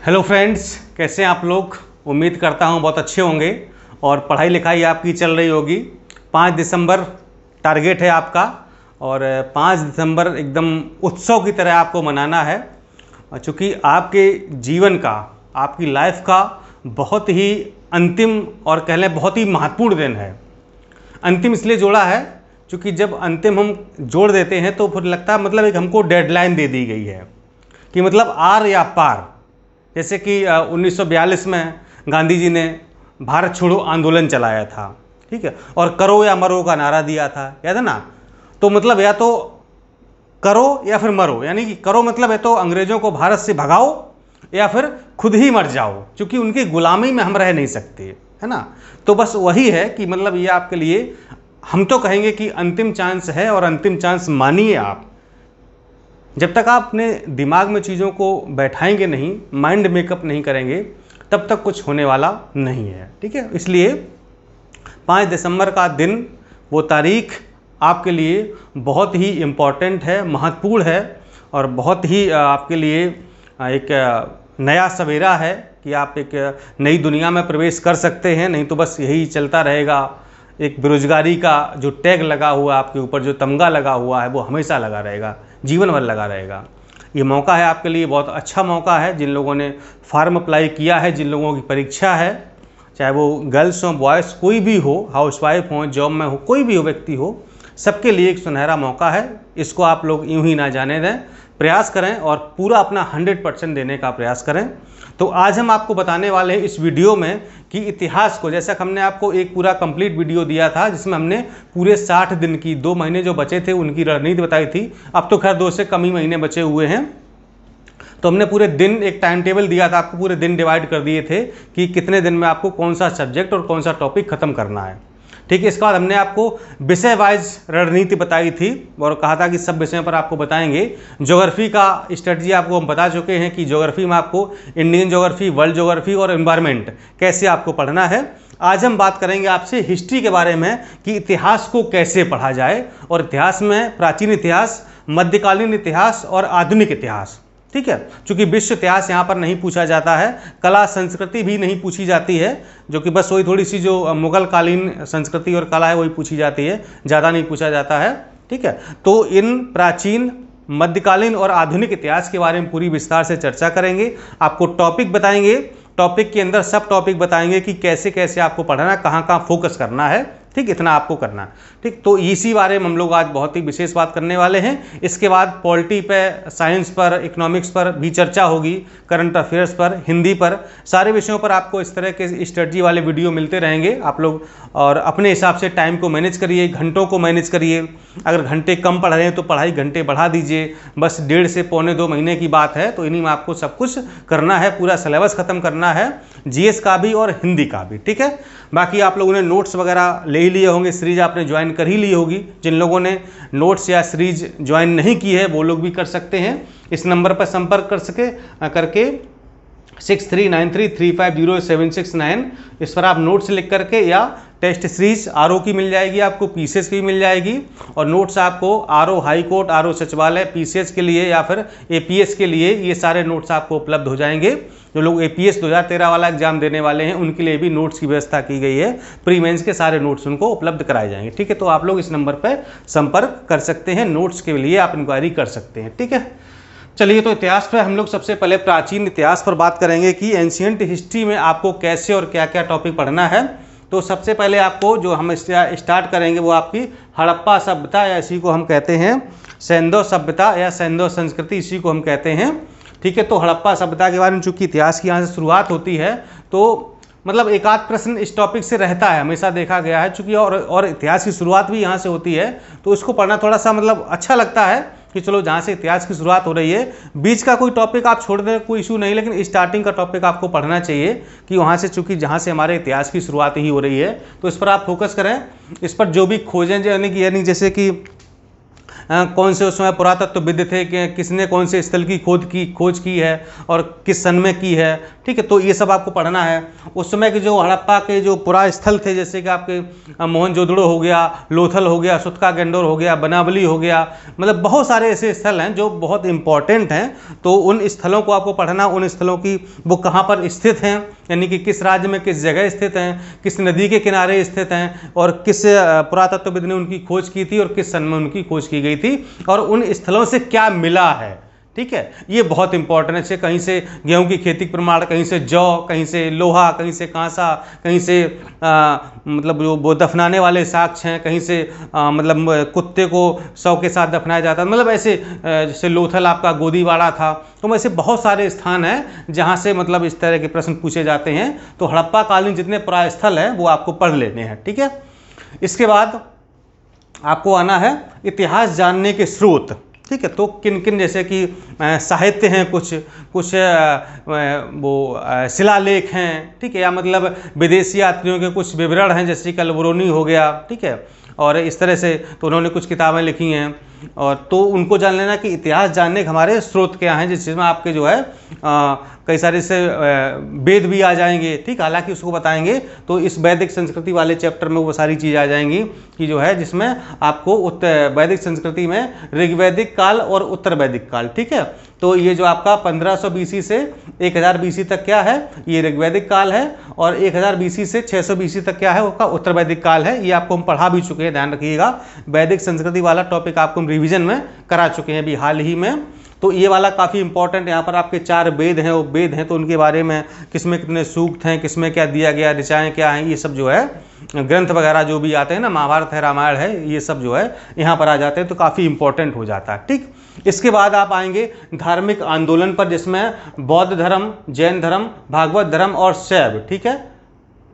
Hello friends, कैसे हैं आप लोग। उम्मीद करता हूं बहुत अच्छे होंगे और पढ़ाई लिखाई आपकी चल रही होगी। 5 दिसंबर टारगेट है आपका और 5 दिसंबर एकदम उत्सव की तरह आपको मनाना है, चूँकि आपके जीवन का, आपकी लाइफ का बहुत ही अंतिम और कह लें बहुत ही महत्वपूर्ण दिन है। अंतिम इसलिए जोड़ा है क्योंकि जब अंतिम हम जोड़ देते हैं तो फिर लगता है मतलब एक हमको डेडलाइन दे दी गई है कि मतलब आर या पार। जैसे कि 1942 में गांधी जी ने भारत छोड़ो आंदोलन चलाया था, ठीक है, और करो या मरो का नारा दिया था, याद है ना। तो मतलब या तो करो या फिर मरो, यानी कि करो मतलब है तो अंग्रेजों को भारत से भगाओ या फिर खुद ही मर जाओ, क्योंकि उनकी गुलामी में हम रह नहीं सकते, है ना। तो बस वही है कि मतलब ये आपके लिए, हम तो कहेंगे कि अंतिम चांस है और अंतिम चांस मानिए आप। जब तक आप अपने दिमाग में चीज़ों को बैठाएंगे नहीं, माइंड मेकअप नहीं करेंगे, तब तक कुछ होने वाला नहीं है, ठीक है। इसलिए 5 दिसंबर का दिन, वो तारीख आपके लिए बहुत ही इम्पॉर्टेंट है, महत्वपूर्ण है और बहुत ही आपके लिए एक नया सवेरा है कि आप एक नई दुनिया में प्रवेश कर सकते हैं। नहीं तो बस यही चलता रहेगा, एक बेरोजगारी का जो टैग लगा हुआ है आपके ऊपर, जो तमगा लगा हुआ है, वो हमेशा लगा रहेगा, जीवन भर लगा रहेगा। ये मौका है आपके लिए, बहुत अच्छा मौका है। जिन लोगों ने फार्म अप्लाई किया है, जिन लोगों की परीक्षा है, चाहे वो गर्ल्स हो बॉयज़, कोई भी हो, हाउसवाइफ हो, जॉब में हो, कोई भी हो व्यक्ति हो, सबके लिए एक सुनहरा मौका है। इसको आप लोग यूं ही ना जाने दें, प्रयास करें और पूरा अपना 100% देने का प्रयास करें। तो आज हम आपको बताने वाले हैं इस वीडियो में कि इतिहास को, जैसा हमने आपको एक पूरा कंप्लीट वीडियो दिया था जिसमें हमने पूरे 60 दिन की, 2 महीने जो बचे थे उनकी रणनीति बताई थी। अब तो खैर 2 से कम ही महीने बचे हुए हैं, तो हमने पूरे दिन एक टाइम टेबल दिया था आपको, पूरे दिन डिवाइड कर दिए थे कि कितने दिन में आपको कौन सा सब्जेक्ट और कौन सा टॉपिक खत्म करना है, ठीक है। इसके बाद हमने आपको विषय वाइज रणनीति बताई थी और कहा था कि सब विषयों पर आपको बताएंगे। ज्योग्राफी का स्ट्रेटजी आपको हम बता चुके हैं कि ज्योग्राफी में आपको इंडियन ज्योग्राफी, वर्ल्ड ज्योग्राफी और एनवायरनमेंट कैसे आपको पढ़ना है। आज हम बात करेंगे आपसे हिस्ट्री के बारे में कि इतिहास को कैसे पढ़ा जाए, और इतिहास में प्राचीन इतिहास, मध्यकालीन इतिहास और आधुनिक इतिहास, ठीक है। चूंकि विश्व इतिहास यहाँ पर नहीं पूछा जाता है, कला संस्कृति भी नहीं पूछी जाती है, जो कि बस वही थोड़ी सी जो मुगल कालीन संस्कृति और कला है वही पूछी जाती है, ज़्यादा नहीं पूछा जाता है, ठीक है। तो इन प्राचीन, मध्यकालीन और आधुनिक इतिहास के बारे में पूरी विस्तार से चर्चा करेंगे। आपको टॉपिक बताएंगे, टॉपिक के अंदर सब टॉपिक बताएंगे कि कैसे कैसे आपको पढ़ना है, कहाँ कहाँ फोकस करना है, ठीक, इतना आपको करना है, ठीक। तो इसी बारे में हम लोग आज बहुत ही विशेष बात करने वाले हैं। इसके बाद पॉलिटी पे, साइंस पर, इकोनॉमिक्स पर भी चर्चा होगी, करंट अफेयर्स पर, हिंदी पर, सारे विषयों पर आपको इस तरह के स्ट्रेटजी वाले वीडियो मिलते रहेंगे आप लोग। और अपने हिसाब से टाइम को मैनेज करिए, घंटों को मैनेज करिए। अगर घंटे कम पढ़ रहे हैं तो पढ़ाई घंटे बढ़ा दीजिए। बस 1.5 से पौने 2 महीने की बात है, तो इन्हीं में आपको सब कुछ करना है, पूरा सिलेबस खत्म करना है, जीएस का भी और हिंदी का भी, ठीक है। बाकी आप लोगों ने नोट्स वगैरह ले ही लिए होंगे, सीरीज आपने ज्वाइन कर ही ली होगी। जिन लोगों ने नोट्स या सीरीज ज्वाइन नहीं की है वो लोग भी कर सकते हैं। इस नंबर पर संपर्क करके 6393350769, इस पर आप नोट्स लिख करके, या टेस्ट सीरीज आरओ की मिल जाएगी आपको, पीसीएस की मिल जाएगी। और नोट्स आपको आरओ हाई कोर्ट, आरओ सचिवालय, पीसीएस के लिए या फिर एपीएस के लिए, ये सारे नोट्स आपको उपलब्ध हो जाएंगे। जो लोग एपीएस 2013 वाला एग्जाम देने वाले हैं उनके लिए भी नोट्स की व्यवस्था की गई है, प्री मेंस के सारे नोट्स उनको उपलब्ध कराए जाएंगे, ठीक है। तो आप लोग इस नंबर पर संपर्क कर सकते हैं, नोट्स के लिए आप इंक्वायरी कर सकते हैं, ठीक है। चलिए, तो इतिहास पर हम लोग सबसे पहले प्राचीन इतिहास पर बात करेंगे कि एंशिएंट हिस्ट्री में आपको कैसे और क्या क्या टॉपिक पढ़ना है। तो सबसे पहले आपको जो हम स्टार्ट करेंगे वो आपकी हड़प्पा सभ्यता, या इसी को हम कहते हैं सैंधव सभ्यता या सैंधव संस्कृति, इसी को हम कहते हैं, ठीक है। तो हड़प्पा सभ्यता के बारे में चूंकि इतिहास की यहाँ से शुरुआत होती है तो मतलब एक आध प्रश्न इस टॉपिक से रहता है, हमेशा देखा गया है, चूंकि और इतिहास की शुरुआत भी यहाँ से होती है, तो इसको पढ़ना थोड़ा सा मतलब अच्छा लगता है कि चलो जहाँ से इतिहास की शुरुआत हो रही है, बीच का कोई टॉपिक आप छोड़ दें कोई इशू नहीं, लेकिन स्टार्टिंग का टॉपिक आपको पढ़ना चाहिए कि वहाँ से, चूंकि जहाँ से हमारे इतिहास की शुरुआत ही हो रही है, तो इस पर आप फोकस करें। इस पर जो भी खोजें, यानी जैसे कि कौन से उस समय पुरातत्वविद थे, कि किसने कौन से स्थल की खोज की है और किस सन में की है। ठीक है, तो ये सब आपको पढ़ना है। उस समय के जो हड़प्पा के जो पुरा स्थल थे, जैसे कि आपके मोहनजोदड़ो हो गया, लोथल हो गया, सुतका गेंडोर हो गया, बनावली हो गया, मतलब बहुत सारे ऐसे स्थल हैं जो बहुत इंपॉर्टेंट हैं। तो उन स्थलों को आपको पढ़ना, उन स्थलों की वो कहाँ पर स्थित हैं, यानी कि किस राज्य में किस जगह स्थित हैं, किस नदी के किनारे स्थित हैं, और किस पुरातत्वविद ने उनकी खोज की थी और किस सन में उनकी खोज की गई थी, और उन स्थलों से क्या मिला है। ठीक है, ये बहुत इंपॉर्टेंट है। जैसे कहीं से गेहूं की खेती प्रमाण, कहीं से जौ, कहीं से लोहा, कहीं से कांसा, कहीं से मतलब जो वो दफनाने वाले साक्ष्य हैं, कहीं से मतलब कुत्ते को शव के साथ दफनाया जाता है, मतलब ऐसे जैसे लोथल आपका गोदीवाड़ा था। तो ऐसे बहुत सारे स्थान हैं जहाँ से मतलब इस तरह के प्रश्न पूछे जाते हैं। तो हड़प्पा कालीन जितने पुरास्थल हैं वो आपको पढ़ लेने हैं। ठीक है, इसके बाद आपको आना है इतिहास जानने के स्रोत। ठीक है, तो किन किन, जैसे कि साहित्य हैं, कुछ वो शिलालेख हैं। ठीक है, या मतलब विदेशी यात्रियों के कुछ विवरण हैं, जैसे कलबुरोनी हो गया। ठीक है, और इस तरह से तो उन्होंने कुछ किताबें लिखी हैं, और तो उनको जान लेना कि इतिहास जानने के हमारे स्रोत क्या हैं, जिसमें आपके जो है कई सारे से वेद भी आ जाएंगे। ठीक, हालांकि उसको बताएंगे तो इस वैदिक संस्कृति वाले चैप्टर में वो सारी चीज़ आ जाएंगी कि जो है जिसमें आपको वैदिक संस्कृति में ऋग्वैदिक काल और उत्तर वैदिक काल। ठीक है, तो ये जो आपका 1500 BC से 1000 BC तक क्या है, ये ऋग्वैदिक काल है, और 1000 BC से 600 BC तक क्या है, उसका उत्तर वैदिक काल है। ये आपको हम पढ़ा भी चुके हैं, ध्यान रखिएगा। वैदिक संस्कृति वाला टॉपिक आपको हम रिवीजन में करा चुके हैं अभी हाल ही में। तो ये वाला काफ़ी इंपॉर्टेंट। यहाँ पर आपके 4 वेद हैं, वो वेद हैं तो उनके बारे में किसमें कितने सूक्त हैं, किसमें क्या दिया गया, ऋचाएँ क्या हैं, ये सब जो है ग्रंथ वगैरह जो भी आते हैं ना, महाभारत है, रामायण है, ये सब जो है यहाँ पर आ जाते हैं, तो काफ़ी इंपॉर्टेंट हो जाता है। ठीक, इसके बाद आप आएंगे धार्मिक आंदोलन पर, जिसमें बौद्ध धर्म, जैन धर्म, भागवत धर्म और शैव। ठीक है,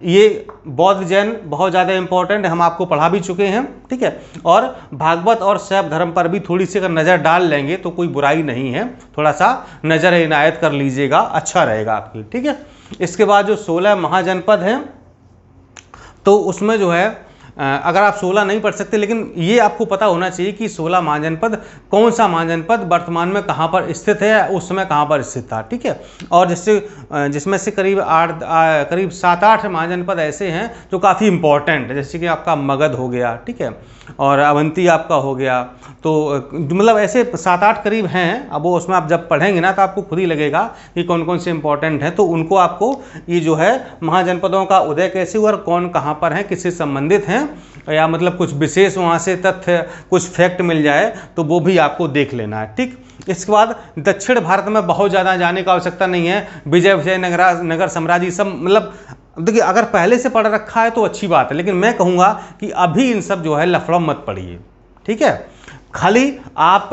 ये बौद्ध जैन बहुत ज़्यादा इंपॉर्टेंट है, हम आपको पढ़ा भी चुके हैं। ठीक है, और भागवत और शैव धर्म पर भी थोड़ी सी अगर नज़र डाल लेंगे तो कोई बुराई नहीं है, थोड़ा सा नज़र इनायत कर लीजिएगा, अच्छा रहेगा आपकी। ठीक है, इसके बाद जो 16 महाजनपद हैं, तो उसमें जो है अगर आप 16 नहीं पढ़ सकते, लेकिन ये आपको पता होना चाहिए कि 16 महाजनपद कौन सा महाजनपद वर्तमान में कहाँ पर स्थित है, उस समय कहाँ पर स्थित था। ठीक है, और जिसमें से करीब 7-8 महाजनपद ऐसे हैं जो काफ़ी इंपॉर्टेंट है, जैसे कि आपका मगध हो गया। ठीक है, और अवंती आपका हो गया। तो मतलब ऐसे 7-8 करीब हैं। अब वो उसमें आप जब पढ़ेंगे ना तो आपको खुद ही लगेगा कि कौन कौन से इंपॉर्टेंट हैं। तो उनको आपको ये जो है महाजनपदों का उदय कैसे हुआ और कौन कहाँ पर हैं, किससे संबंधित हैं, या मतलब कुछ विशेष वहाँ से तथ्य, कुछ फैक्ट मिल जाए तो वो भी आपको देख लेना है। ठीक, इसके बाद दक्षिण भारत में बहुत ज़्यादा जाने का आवश्यकता नहीं है। विजयनगर साम्राज्य सब, मतलब देखिए अगर पहले से पढ़ रखा है तो अच्छी बात है, लेकिन मैं कहूँगा कि अभी इन सब जो है लफड़ा मत पढ़िए। ठीक है, खाली आप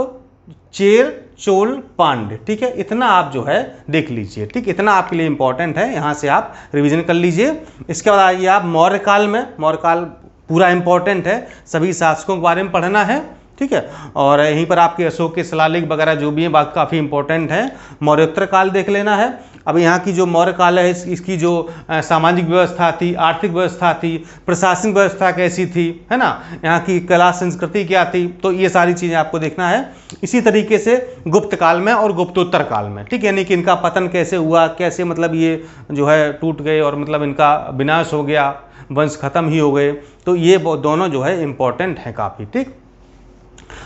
चेर, चोल, पांड्य, ठीक है, इतना आप जो है देख लीजिए। ठीक, इतना आपके लिए इंपॉर्टेंट है, यहाँ से आप रिवीजन कर लीजिए। इसके बाद आइए आप मौर्य काल में। मौर्य काल पूरा इंपॉर्टेंट है, सभी शासकों के बारे में पढ़ना है। ठीक है, और यहीं पर आपके अशोक के शिलालेख वगैरह जो भी हैं बात काफ़ी इंपॉर्टेंट है। मौर्योत्तर काल देख लेना है। अब यहाँ की जो मौर्य काल है, इसकी जो सामाजिक व्यवस्था थी, आर्थिक व्यवस्था थी, प्रशासनिक व्यवस्था कैसी थी, है ना, यहाँ की कला संस्कृति क्या थी, तो ये सारी चीज़ें आपको देखना है। इसी तरीके से गुप्त काल में और गुप्तोत्तर काल में। ठीक, यानी कि इनका पतन कैसे हुआ, कैसे मतलब ये जो है टूट गए और मतलब इनका विनाश हो गया, वंश खत्म ही हो गए। तो ये दोनों जो है इंपॉर्टेंट हैं काफ़ी। ठीक,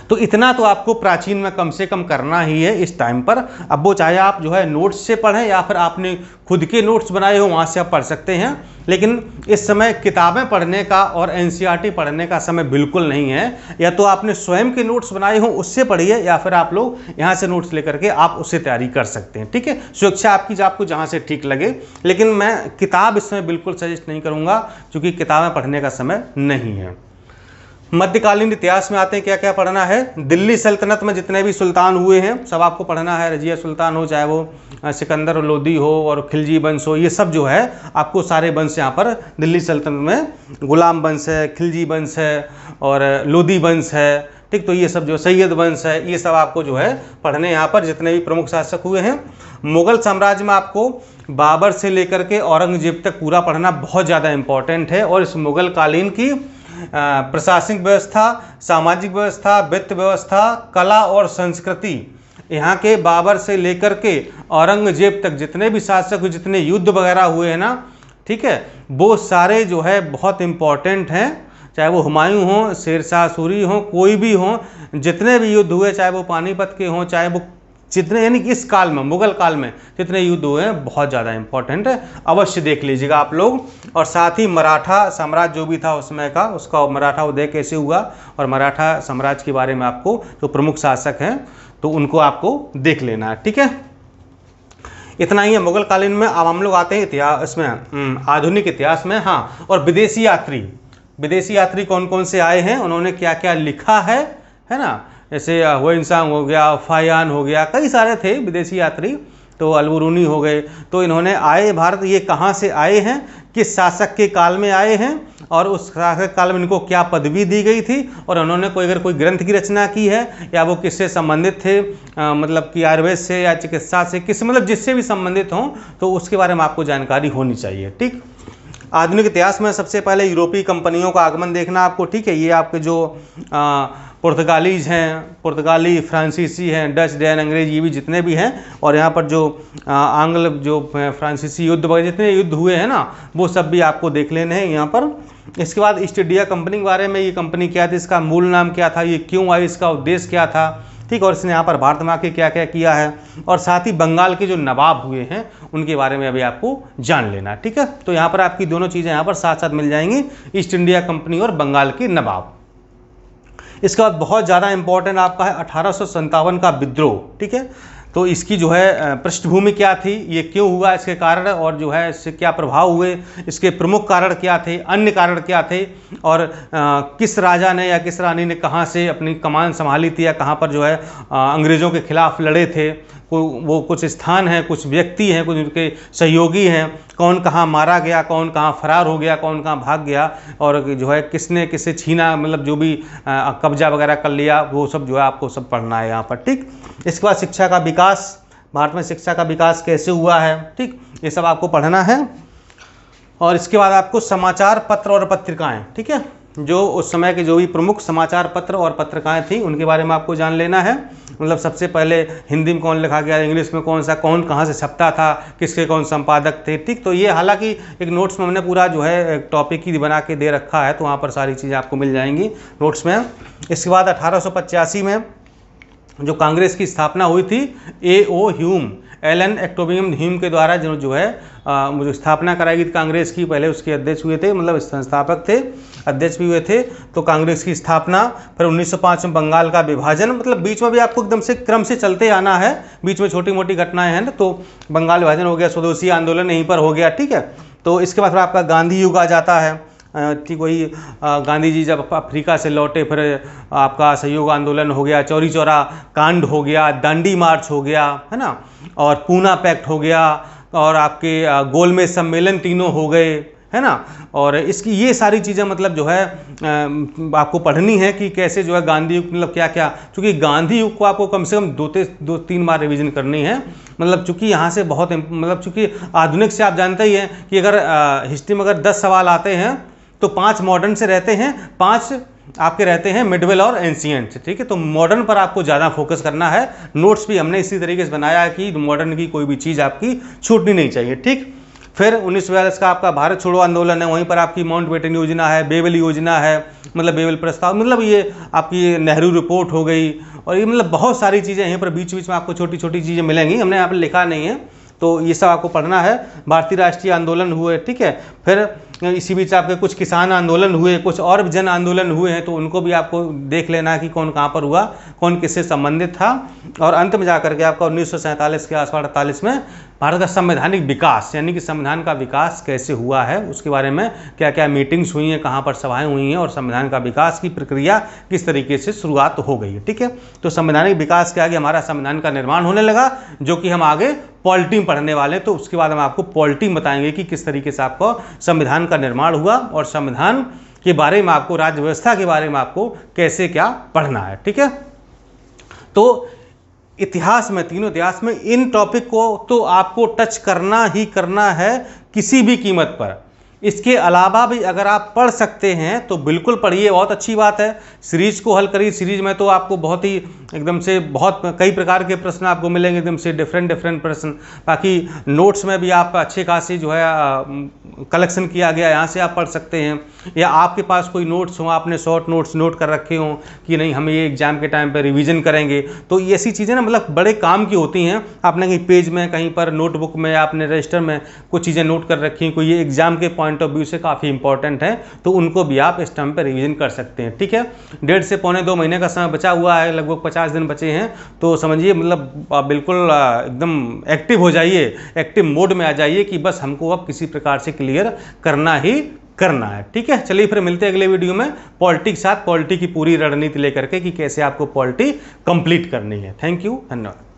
तो इतना तो आपको प्राचीन में कम से कम करना ही है इस टाइम पर। अब वो चाहे आप जो है नोट्स से पढ़ें या फिर आपने खुद के नोट्स बनाए हो वहाँ से आप पढ़ सकते हैं, लेकिन इस समय किताबें पढ़ने का और एनसीईआरटी पढ़ने का समय बिल्कुल नहीं है। या तो आपने स्वयं के नोट्स बनाए हो उससे पढ़िए, या फिर आप लोग यहाँ से नोट्स लेकर के आप उससे तैयारी कर सकते हैं। ठीक है, स्वेच्छा आपकी, आपको जहाँ से ठीक लगे, लेकिन मैं किताब इस समय बिल्कुल सजेस्ट नहीं करूँगा क्योंकि किताबें पढ़ने का समय नहीं है। मध्यकालीन इतिहास में आते हैं, क्या क्या पढ़ना है। दिल्ली सल्तनत में जितने भी सुल्तान हुए हैं सब आपको पढ़ना है। रजिया सुल्तान हो, चाहे वो सिकंदर लोदी हो और खिलजी वंश हो, ये सब जो है आपको सारे वंश यहाँ पर दिल्ली सल्तनत में, गुलाम वंश है, खिलजी वंश है और लोदी वंश है। ठीक, तो ये सब जो सैयद वंश है, ये सब आपको जो है पढ़ने यहाँ पर जितने भी प्रमुख शासक हुए हैं। मुगल साम्राज्य में आपको बाबर से लेकर के औरंगजेब तक पूरा पढ़ना बहुत ज़्यादा इंपॉर्टेंट है। और इस मुगल कालीन की प्रशासनिक व्यवस्था, सामाजिक व्यवस्था, वित्त व्यवस्था, कला और संस्कृति, यहाँ के बाबर से लेकर के औरंगजेब तक जितने भी शासक, जितने युद्ध वगैरह हुए हैं ना, ठीक है, वो सारे जो है बहुत इम्पॉर्टेंट हैं। चाहे वो हुमायूं हो, शेरशाह सूरी हो, कोई भी हो, जितने भी युद्ध हुए, चाहे वो पानीपत के हों, चाहे वो जितने, यानी कि इस काल में, मुगल काल में जितने युद्ध हुए हैं, बहुत ज़्यादा इंपॉर्टेंट है, अवश्य देख लीजिएगा आप लोग। और साथ ही मराठा साम्राज्य जो भी था उस समय का, उसका मराठा उदय कैसे हुआ, और मराठा साम्राज्य के बारे में आपको जो प्रमुख शासक हैं तो उनको आपको देख लेना है, ठीक है। इतना ही है मुगल कालीन में। अब हम लोग आते हैं इतिहास में, आधुनिक इतिहास में। हाँ, और विदेशी यात्री कौन कौन से आए हैं, उन्होंने क्या क्या लिखा है ना, जैसे हुएनसांग हो गया, फायान हो गया, कई सारे थे विदेशी यात्री, तो अलबरूनी हो गए। तो इन्होंने आए भारत, ये कहाँ से आए हैं, किस शासक के काल में आए हैं, और उस शासक काल में इनको क्या पदवी दी गई थी, और उन्होंने अगर कोई ग्रंथ की रचना की है, या वो किससे संबंधित थे, मतलब कि आयुर्वेद से या चिकित्सा से, किस मतलब जिससे भी संबंधित हों, तो उसके बारे में आपको जानकारी होनी चाहिए, ठीक। आधुनिक इतिहास में सबसे पहले यूरोपीय कंपनियों का आगमन देखना आपको, ठीक है। ये आपके जो पुर्तगालीज हैं, पुर्तगाली, फ्रांसीसी हैं, डच, डैन, अंग्रेज, ये भी जितने भी हैं, और यहाँ पर जो आंग्ल, जो फ्रांसीसी युद्ध वगैरह जितने युद्ध हुए हैं ना, वो सब भी आपको देख लेने हैं यहाँ पर। इसके बाद ईस्ट इंडिया कंपनी के बारे में, ये कंपनी क्या थी, इसका मूल नाम क्या था, ये क्यों आई, इसका उद्देश्य क्या था, ठीक, और इसने यहाँ पर भारत में आके क्या क्या किया है, और साथ ही बंगाल के जो नवाब हुए हैं उनके बारे में अभी आपको जान लेना, ठीक है। तो यहाँ पर आपकी दोनों चीज़ें यहाँ पर साथ साथ मिल जाएंगी, ईस्ट इंडिया कंपनी और बंगाल के नवाब। इसके बाद बहुत ज़्यादा इंपॉर्टेंट आपका है 1857 का विद्रोह, ठीक है। तो इसकी जो है पृष्ठभूमि क्या थी, ये क्यों हुआ, इसके कारण, और जो है इससे क्या प्रभाव हुए, इसके प्रमुख कारण क्या थे, अन्य कारण क्या थे, और किस राजा ने या किस रानी ने कहाँ से अपनी कमान संभाली थी, या कहाँ पर जो है अंग्रेज़ों के खिलाफ लड़े थे, वो कुछ स्थान हैं, कुछ व्यक्ति हैं, कुछ उनके सहयोगी हैं, कौन कहाँ मारा गया, कौन कहाँ फरार हो गया, कौन कहाँ भाग गया, और जो है किसने किससे छीना, मतलब जो भी कब्जा वगैरह कर लिया, वो सब जो है आपको सब पढ़ना है यहाँ पर, ठीक। इसके बाद शिक्षा का विकास, भारत में शिक्षा का विकास कैसे हुआ है, ठीक, ये सब आपको पढ़ना है। और इसके बाद आपको समाचार पत्र और पत्रिकाएं, ठीक है, जो उस समय के जो भी प्रमुख समाचार पत्र और पत्रिकाएं थी उनके बारे में आपको जान लेना है। मतलब सबसे पहले हिंदी में कौन लिखा गया, इंग्लिश में कौन सा, कौन कहाँ से छपता था, किसके कौन संपादक थे, ठीक। तो ये हालांकि एक नोट्स में हमने पूरा जो है एक टॉपिक ही बना के दे रखा है, तो वहाँ पर सारी चीज़ें आपको मिल जाएंगी नोट्स में। इसके बाद 1885 में जो कांग्रेस की स्थापना हुई थी, A.O. ह्यूम, एलन एक्टोबियम ह्यूम के द्वारा जो है मुझे स्थापना कराई गई थी कांग्रेस की। पहले उसके अध्यक्ष हुए थे, मतलब संस्थापक थे, अध्यक्ष भी हुए थे। तो कांग्रेस की स्थापना, फिर 1905 में बंगाल का विभाजन, मतलब बीच में भी आपको एकदम से क्रम से चलते आना है, बीच में छोटी मोटी घटनाएं हैं ना। तो बंगाल विभाजन हो गया, स्वदेशी आंदोलन यहीं पर हो गया, ठीक है। तो इसके बाद फिर आपका गांधी युग आ जाता है, ठीक। वही गांधी जी जब अफ्रीका से लौटे, फिर आपका असहयोग आंदोलन हो गया, चौरी चौरा कांड हो गया, दांडी मार्च हो गया, है ना, और पूना पैक्ट हो गया, और आपके गोलमेज सम्मेलन तीनों हो गए, है ना। और इसकी ये सारी चीज़ें मतलब जो है आपको पढ़नी है कि कैसे जो है गांधी युग, मतलब क्या क्या, क्योंकि गांधी युग को आपको कम से कम दो तीन बार रिवीजन करनी है। मतलब चूँकि यहाँ से बहुत, मतलब चूँकि आधुनिक से आप जानते ही हैं कि अगर हिस्ट्री में अगर 10 सवाल आते हैं तो 5 मॉडर्न से रहते हैं, 5 आपके रहते हैं मिडवेल और एंशिएंट, ठीक है। तो मॉडर्न पर आपको ज़्यादा फोकस करना है। नोट्स भी हमने इसी तरीके से बनाया है कि मॉडर्न की कोई भी चीज़ आपकी छूटनी नहीं चाहिए, ठीक। फिर 1942 का आपका भारत छोड़ो आंदोलन है, वहीं पर आपकी माउंटबेटन योजना है, बेबल योजना है, मतलब बेबल प्रस्ताव, मतलब ये आपकी नेहरू रिपोर्ट हो गई, और ये मतलब बहुत सारी चीज़ें यहीं पर बीच बीच में आपको छोटी छोटी चीज़ें मिलेंगी, हमने यहाँ पर लिखा नहीं है, तो ये सब आपको पढ़ना है। भारतीय राष्ट्रीय आंदोलन हुए, ठीक है। फिर इसी बीच आपके कुछ किसान आंदोलन हुए, कुछ और भी जन आंदोलन हुए हैं, तो उनको भी आपको देख लेना है कि कौन कहाँ पर हुआ, कौन किससे संबंधित था। और अंत में जाकर के आपका 1947 के आसपास 48 में भारत का संवैधानिक विकास, यानी कि संविधान का विकास कैसे हुआ है, उसके बारे में क्या क्या मीटिंग्स हुई हैं, कहाँ पर सभाएं हुई हैं, और संविधान का विकास की प्रक्रिया किस तरीके से शुरुआत हो गई है, ठीक है। तो संवैधानिक विकास के आगे हमारा संविधान का निर्माण होने लगा, जो कि हम आगे पॉलिटी पढ़ने वाले हैं। तो उसके बाद हम आपको पॉलिटी बताएंगे कि किस तरीके से आपको संविधान का निर्माण हुआ, और संविधान के बारे में आपको, राज्य व्यवस्था के बारे में आपको कैसे क्या पढ़ना है, ठीक है। तो इतिहास में, तीनों इतिहास में इन टॉपिक को तो आपको टच करना ही करना है किसी भी कीमत पर। इसके अलावा भी अगर आप पढ़ सकते हैं तो बिल्कुल पढ़िए, बहुत अच्छी बात है। सीरीज को हल करिए। सीरीज में तो आपको बहुत ही एकदम से बहुत कई प्रकार के प्रश्न आपको मिलेंगे, एकदम से डिफरेंट प्रश्न। बाकी नोट्स में भी आप अच्छे खासी जो है कलेक्शन किया गया, यहाँ से आप पढ़ सकते हैं। या आपके पास कोई नोट्स हो, आपने शॉर्ट नोट्स नोट कर रखे हों कि नहीं हम ये एग्जाम के टाइम पर रिवीजन करेंगे, तो ये ऐसी चीज़ें ना मतलब बड़े काम की होती हैं। आपने कहीं पेज में, कहीं पर नोटबुक में, आपने रजिस्टर में कुछ चीज़ें नोट कर रखी हैं, कोई ये एग्जाम के पॉइंट ऑफ व्यू से काफ़ी इंपॉर्टेंट है, तो उनको भी आप इस टाइम पर रिवीजन कर सकते हैं। ठीक है, 1.5 से पौने 2 महीने का समय बचा हुआ है, लगभग 50 दिन बचे हैं, तो समझिए मतलब आप बिल्कुल एकदम एक्टिव हो जाइए, एक्टिव मोड में आ जाइए कि बस हमको अब किसी प्रकार से क्लियर करना ही करना है। ठीक है, चलिए फिर मिलते हैं अगले वीडियो में पॉलिटी के साथ, पॉलिटी की पूरी रणनीति लेकर के कि कैसे आपको पॉलिटी कंप्लीट करनी है। थैंक यू, धन्यवाद।